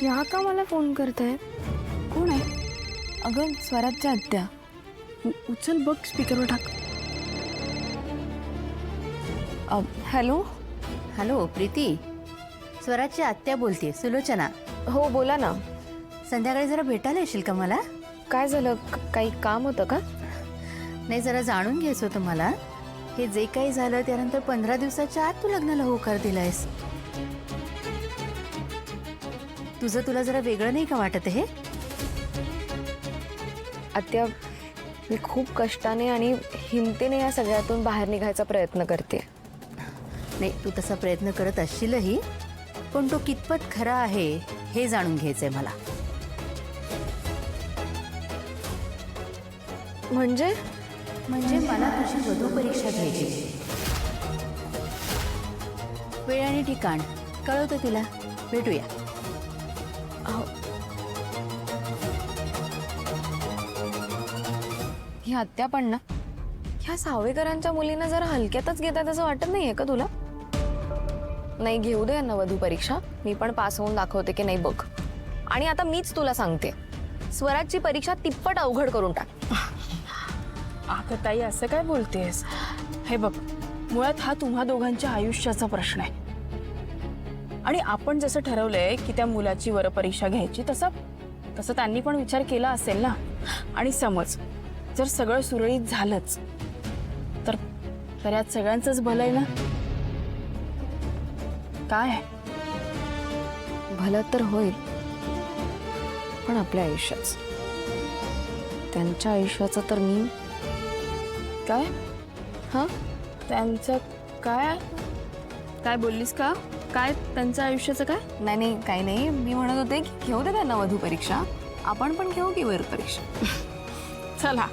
या का मला फोन करताय? कोण आहे? अगं स्वराजच्या आत्या. उचल बघ, स्पीकरवर टाक. हॅलो. हॅलो प्रीती, स्वराजची आत्या बोलते, सुलोचना. हो बोला ना. संध्याकाळी जरा भेटायला येशील का मला? काय झालं? काही काम होतं का? नाही, जरा जाणून घ्यायचं होतं मला. हे जे काही झालं त्यानंतर 15 दिवसाच्या आत तू लग्नाला होकार दिलायस. तुला जरा वेगळं नाही का वाटत हे? आत्या, मी खूप कष्टाने आणि हिमतीने या सगळ्यातून बाहेर निघायचा प्रयत्न करते. नाही, तू तसा प्रयत्न करत असशीलही, पण तो कितपत खरा आहे हे जाणून घ्यायचंय मला. म्हणजे मला तुझी वधू परीक्षा घ्यायची. वेळ आणि ठिकाण कळवतं तिला. भेटूया. ही आत्या पण ना, ह्या सावेकरांच्या मुलींना जरा हलक्यातच घेतात असं वाटत नाहीये का तुला? नाही, घेऊ दे यांना वधू परीक्षा. मी पण पास होऊन दाखवते की नाही बघ. आणि आता मीच तुला सांगते, स्वराजची परीक्षा तिप्पट अवघड करून टाक. अगं ताई, असं काय बोलतेस? हे बघ, मुळात हा तुम्हा दोघांच्या आयुष्याचा प्रश्न आहे. आणि आपण जसं ठरवलंय की त्या मुलाची वरपरीक्षा घ्यायची, तसं त्यांनी पण विचार केला असेल ना. आणि समज जर सगळं सुरळीत झालंच तर यात सगळ्यांचंच भलं आहे ना. काय भलं तर होईल, पण आपल्या आयुष्याच. त्यांच्या आयुष्याचं तर मी काय? हां, त्यांचं काय? काय बोललीस का? काय त्यांचं आयुष्याचं काय? नाही काही नाही. मी म्हणत होते की घेऊ दे त्यांना वधू परीक्षा, आपण पण घेऊ की वर परीक्षा. चला.